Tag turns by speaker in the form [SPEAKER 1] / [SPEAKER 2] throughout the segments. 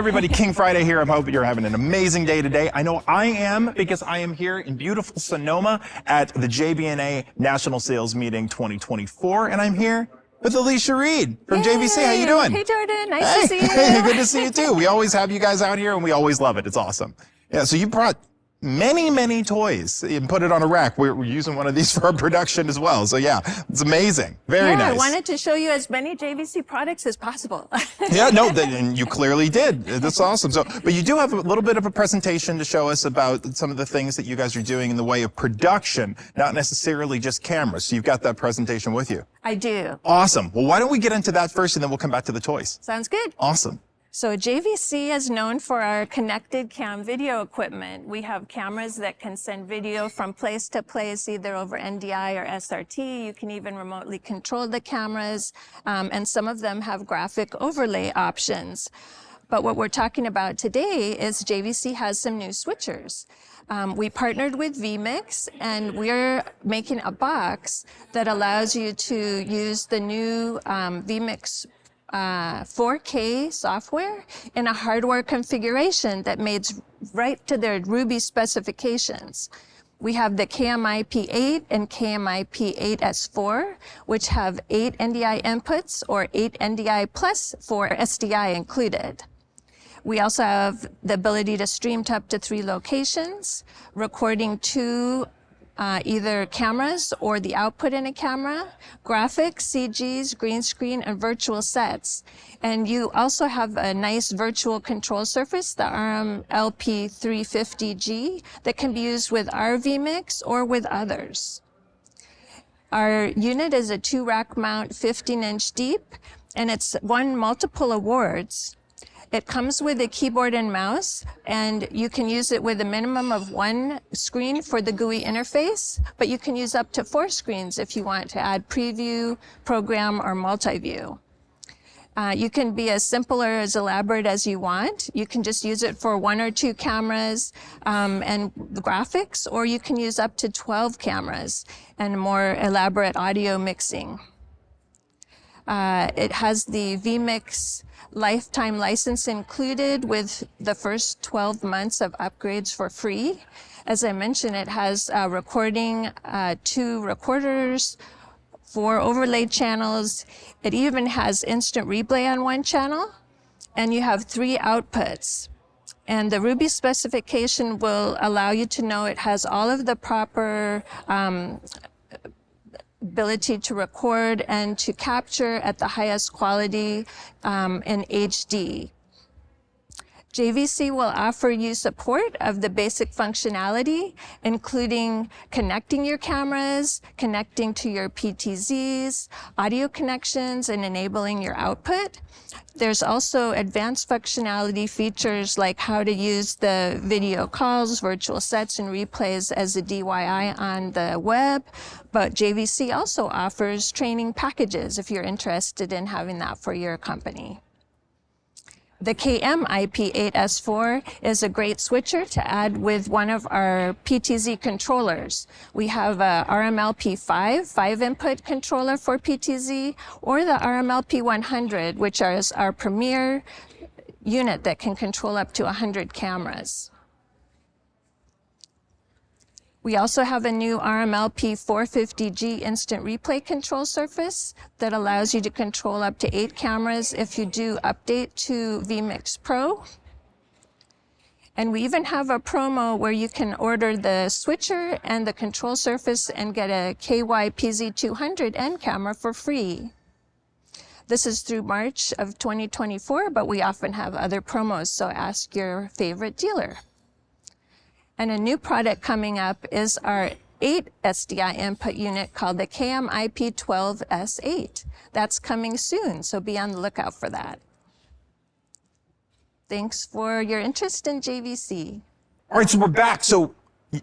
[SPEAKER 1] everybody? King Friday here. I hope you're having an amazing day today. I know I am, because I am here in beautiful Sonoma at the JB&A National Sales Meeting 2024, and I'm here with Alicia Reed from JVC. How you doing?
[SPEAKER 2] Hey, Jordan. Nice to see you.
[SPEAKER 1] Good to see you too. We always have you guys out here, and we always love it. It's awesome. Yeah, so you brought many toys and put it on a rack. We're using one of these for our production as well. So yeah, it's amazing. Very nice.
[SPEAKER 2] I wanted to show you as many JVC products as possible.
[SPEAKER 1] Yeah, no, and you clearly did. That's awesome. So, but you do have a little bit of a presentation to show us about some of the things that you guys are doing in the way of production, not necessarily just cameras. So you've got that presentation with you.
[SPEAKER 2] I do.
[SPEAKER 1] Awesome. Well, why don't we get into that first, and then we'll come back to the toys.
[SPEAKER 2] Sounds good.
[SPEAKER 1] Awesome.
[SPEAKER 2] So JVC is known for our connected cam video equipment. We have cameras that can send video from place to place, either over NDI or SRT. You can even remotely control the cameras, and some of them have graphic overlay options. But what we're talking about today is JVC has some new switchers. We partnered with vMix, and we're making a box that allows you to use the new vMix 4K software in a hardware configuration that mates right to their Ruby specifications. We have the KMIP8 and KMIP8S4, which have 8 NDI inputs or 8 NDI plus 4 SDI included. We also have the ability to stream to up to 3 locations, recording 2 either cameras or the output in a camera, graphics, CGs, green screen, and virtual sets. And you also have a nice virtual control surface, the RMLP350G, that can be used with our vMix or with others. Our unit is a 2-rack mount, 15-inch deep, and it's won multiple awards. It comes with a keyboard and mouse, and you can use it with a minimum of 1 screen for the GUI interface, but you can use up to 4 screens if you want to add preview, program, or multi-view. You can be as simple or as elaborate as you want. You can just use it for 1 or 2 cameras and the graphics, or you can use up to 12 cameras and more elaborate audio mixing. It has the vMix lifetime license included with the first 12 months of upgrades for free. As I mentioned, it has recording, 2 recorders, 4 overlay channels. It even has instant replay on 1 channel, and you have 3 outputs. And the Ruby specification will allow you to know it has all of the proper ability to record and to capture at the highest quality in HD. JVC will offer you support of the basic functionality, including connecting your cameras, connecting to your PTZs, audio connections, and enabling your output. There's also advanced functionality features like how to use the video calls, virtual sets, and replays as a DIY on the web. But JVC also offers training packages if you're interested in having that for your company. The KMIP8S4 is a great switcher to add with one of our PTZ controllers. We have a RMLP5 5-input controller for PTZ, or the RMLP100, which is our premier unit that can control up to 100 cameras. We also have a new RMLP450G instant replay control surface that allows you to control up to 8 cameras if you do update to vMix Pro. And we even have a promo where you can order the switcher and the control surface and get a KYPZ200 end camera for free. This is through March of 2024, but we often have other promos, so ask your favorite dealer. And a new product coming up is our 8 SDI input unit called the KMIP12S8. That's coming soon, so be on the lookout for that. Thanks for your interest in JVC.
[SPEAKER 1] All right, so we're back. So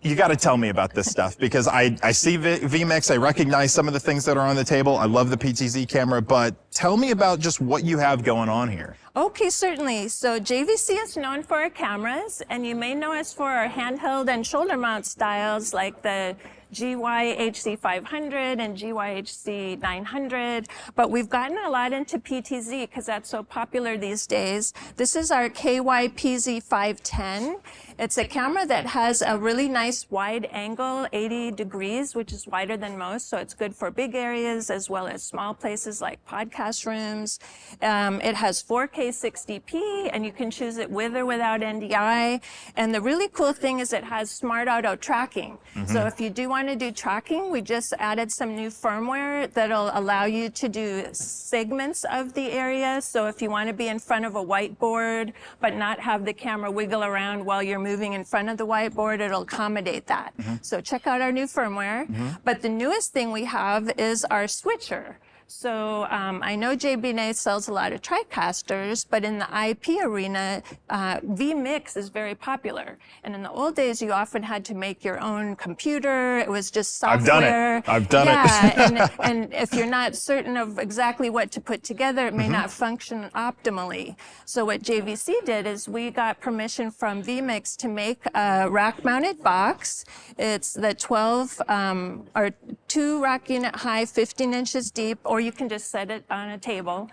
[SPEAKER 1] you got to tell me about this stuff, because I see vMix, I recognize some of the things that are on the table. I love the PTZ camera, but tell me about just what you have going on here.
[SPEAKER 2] Okay, certainly. So JVC is known for our cameras, and you may know us for our handheld and shoulder mount styles like the GYHC 500 and GYHC 900, but we've gotten a lot into PTZ because that's so popular these days. This is our KYPZ 510. It's a camera that has a really nice wide angle, 80 degrees, which is wider than most, so it's good for big areas as well as small places like podcast rooms. It has 4K 60p, and you can choose it with or without NDI. And the really cool thing is it has smart auto tracking. So if you do want to do tracking, we just added some new firmware that'll allow you to do segments of the area. So if you want to be in front of a whiteboard, but not have the camera wiggle around while you're moving in front of the whiteboard, it'll accommodate that. So check out our new firmware. But the newest thing we have is our switcher. So I know JB&A sells a lot of TriCasters, but in the IP arena, vMix is very popular. And in the old days, you often had to make your own computer. It was just software.
[SPEAKER 1] I've done it.
[SPEAKER 2] Yeah, and if you're not certain of exactly what to put together, it may not function optimally. So what JVC did is we got permission from vMix to make a rack-mounted box. It's the 12 or 2 rack unit high, 15 inches deep, or you can just set it on a table.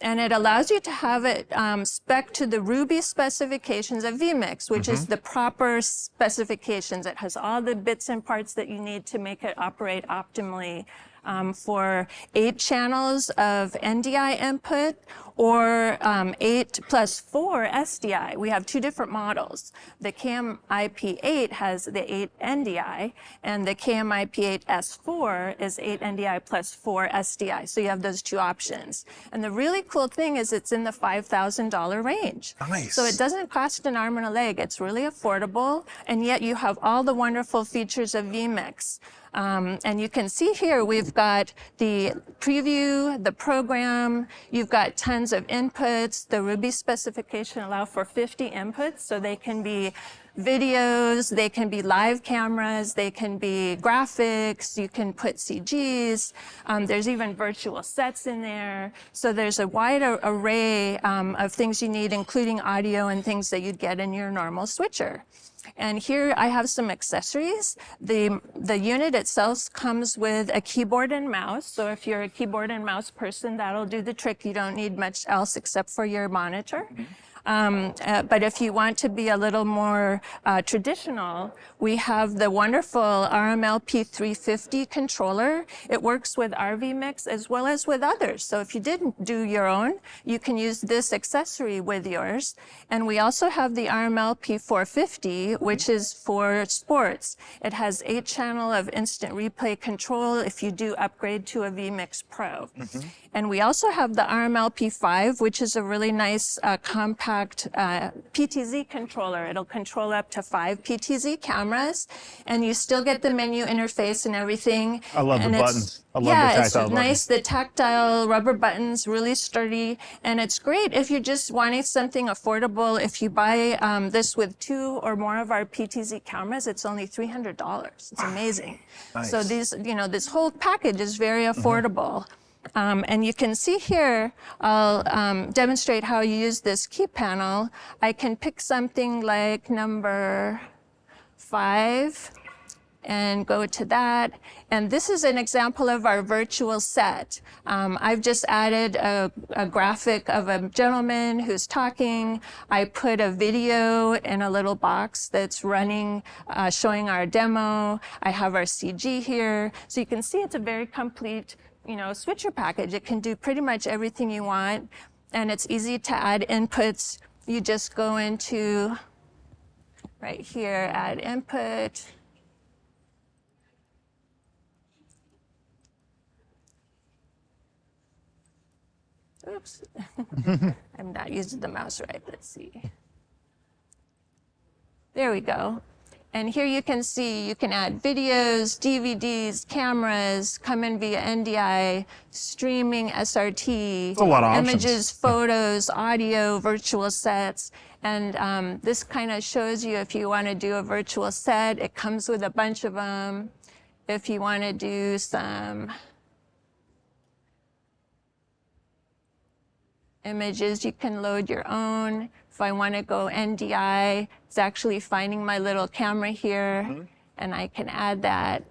[SPEAKER 2] And it allows you to have it spec to the Ruby specifications of vMix, which is the proper specifications. It has all the bits and parts that you need to make it operate optimally for 8 channels of NDI input or 8 plus 4 SDI. We have 2 different models. The KM-IP8 has the 8 NDI, and the KM-IP8 S4 is 8 NDI plus 4 SDI. So you have those 2 options. And the really cool thing is it's in the $5,000 range.
[SPEAKER 1] Nice.
[SPEAKER 2] So it doesn't cost an arm and a leg. It's really affordable, and yet you have all the wonderful features of vMix. And you can see here we've got the preview, the program, you've got tons of inputs. The Ruby specification allow for 50 inputs, so they can be videos, they can be live cameras, they can be graphics, you can put CGs, there's even virtual sets in there. So there's a wide array of things you need, including audio and things that you'd get in your normal switcher. And here I have some accessories. The unit itself comes with a keyboard and mouse. So if you're a keyboard and mouse person, that'll do the trick. You don't need much else except for your monitor. But if you want to be a little more traditional, we have the wonderful RMLP350 controller. It works with our vMix as well as with others. So if you didn't do your own, you can use this accessory with yours. And we also have the RMLP450, which is for sports. It has 8 channel of instant replay control if you do upgrade to a vMix Pro. And we also have the RMLP5, which is a really nice compact PTZ controller. It'll control up to 5 PTZ cameras, and you still get the menu interface and everything.
[SPEAKER 1] I love the buttons. I love the
[SPEAKER 2] yeah,
[SPEAKER 1] tactile
[SPEAKER 2] it's
[SPEAKER 1] buttons.
[SPEAKER 2] nice. The tactile rubber buttons, really sturdy, and it's great if you're just wanting something affordable. If you buy this with 2 or more of our PTZ cameras, it's only $300. It's amazing.
[SPEAKER 1] Nice.
[SPEAKER 2] So these, this whole package is very affordable. And you can see here, I'll demonstrate how you use this key panel. I can pick something like number 5 and go to that. And this is an example of our virtual set. I've just added a graphic of a gentleman who's talking. I put a video in a little box that's running, showing our demo. I have our CG here. So you can see it's a very complete switcher package. It can do pretty much everything you want, and it's easy to add inputs. You just go into right here, add input. Oops, I'm not using the mouse right. Let's see. There we go. And here you can see you can add videos, DVDs, cameras, come in via NDI, streaming, SRT,
[SPEAKER 1] a lot of
[SPEAKER 2] images, photos, audio, virtual sets. And this kind of shows you if you want to do a virtual set, it comes with a bunch of them. If you want to do some images, you can load your own. If I want to go NDI, it's actually finding my little camera here, and I can add that.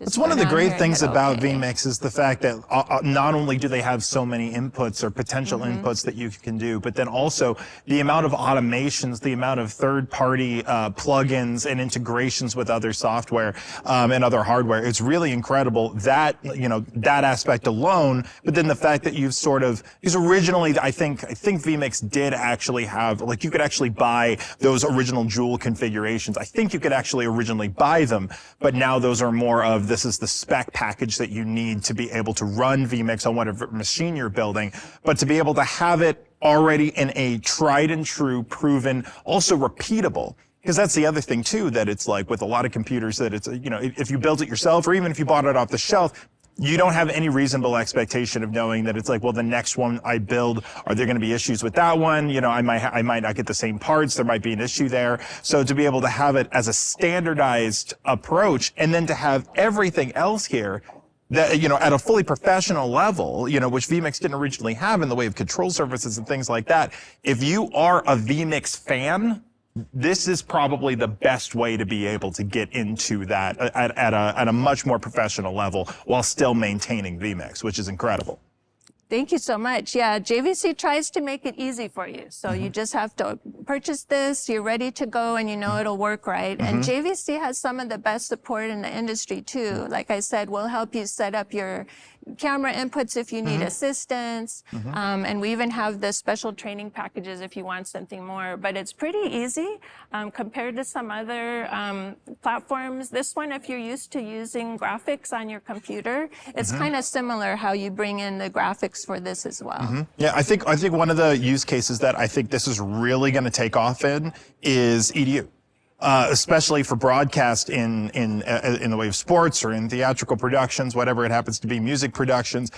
[SPEAKER 1] It's one of the great things about
[SPEAKER 2] okay.
[SPEAKER 1] vMix is the fact that not only do they have so many inputs or potential inputs that you can do, but then also the amount of automations, the amount of third-party plugins and integrations with other software and other hardware. It's really incredible that, that aspect alone, but then the fact that you've sort of, because originally I think vMix did actually have, like you could actually buy those original Joule configurations. I think you could actually originally buy them, but now those are more of, this is the spec package that you need to be able to run vMix on whatever machine you're building, but to be able to have it already in a tried and true, proven, also repeatable. Because that's the other thing too, that it's like with a lot of computers that it's, if you built it yourself or even if you bought it off the shelf, you don't have any reasonable expectation of knowing that it's like, well, the next one I build, are there going to be issues with that one? I might not get the same parts. There might be an issue there. So to be able to have it as a standardized approach and then to have everything else here that, at a fully professional level, which vMix didn't originally have in the way of control surfaces and things like that. If you are a vMix fan, this is probably the best way to be able to get into that at a much more professional level while still maintaining vMix, which is incredible.
[SPEAKER 2] Thank you so much. Yeah, JVC tries to make it easy for you. So you just have to purchase this, you're ready to go, and it'll work right. And JVC has some of the best support in the industry too. Like I said, we'll help you set up your camera inputs if you need assistance. And we even have the special training packages if you want something more. But it's pretty easy compared to some other platforms. This one, if you're used to using graphics on your computer, it's kind of similar how you bring in the graphics for this as well.
[SPEAKER 1] Yeah, I think one of the use cases that I think this is really going to take off in is EDU. Especially for broadcast in the way of sports or in theatrical productions, whatever it happens to be, music productions.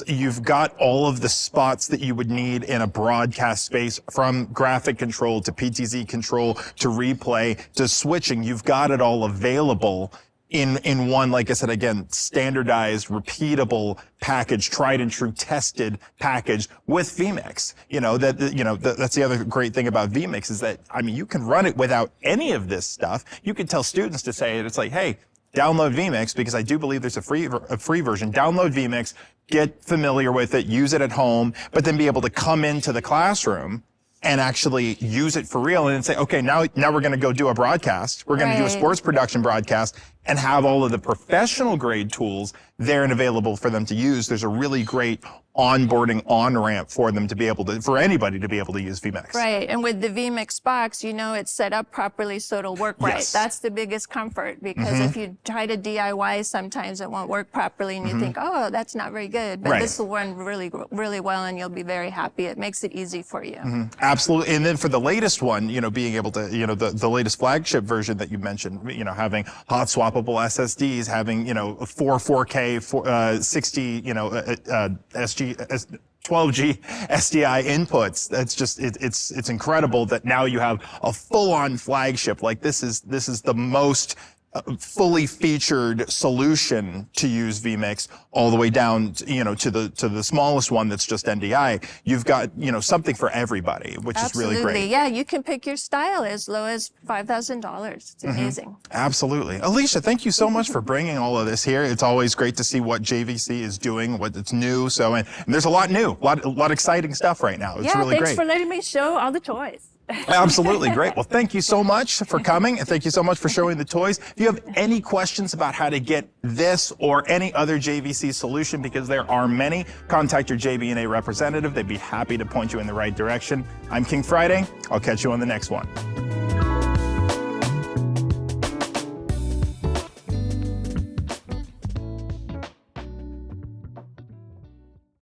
[SPEAKER 1] You've got all of the spots that you would need in a broadcast space, from graphic control to PTZ control to replay to switching. You've got it all available in one, like I said, again, standardized, repeatable package, tried and true tested package with vMix. That's the other great thing about vMix is that, you can run it without any of this stuff. You can tell students to say, it's like, hey, download vMix, because I do believe there's a free version. Download vMix, get familiar with it, use it at home, but then be able to come into the classroom and actually use it for real and then say, okay, now we're going to go do a broadcast. We're going to do a sports production broadcast and have all of the professional grade tools there and available for them to use. There's a really great onboarding on-ramp for them to be able to, for anybody to be able to use vMix.
[SPEAKER 2] Right, and with the vMix box, it's set up properly so it'll work right. That's the biggest comfort, because if you try to DIY, sometimes it won't work properly and you think, oh, that's not very good. But this will run really, really well and you'll be very happy. It makes it easy for you.
[SPEAKER 1] Absolutely. And then for the latest one, being able to, the latest flagship version that you mentioned, having hot swappable SSDs, having, 4K, 60, SG, 12G SDI inputs. That's just, it's incredible that now you have a full-on flagship. Like this is the most fully featured solution to use vMix, all the way down, to the smallest one that's just NDI. You've got, something for everybody, which is really great.
[SPEAKER 2] Yeah, you can pick your style as low as $5,000. It's amazing.
[SPEAKER 1] Absolutely. Alicia, thank you so much for bringing all of this here. It's always great to see what JVC is doing, what it's new. So, and there's a lot new, a lot of exciting stuff right now. It's really great.
[SPEAKER 2] Thanks for letting me show all the toys.
[SPEAKER 1] Absolutely. Great. Well, thank you so much for coming, and thank you so much for showing the toys. If you have any questions about how to get this or any other JVC solution, because there are many, contact your JB&A representative. They'd be happy to point you in the right direction. I'm King Friday. I'll catch you on the next one.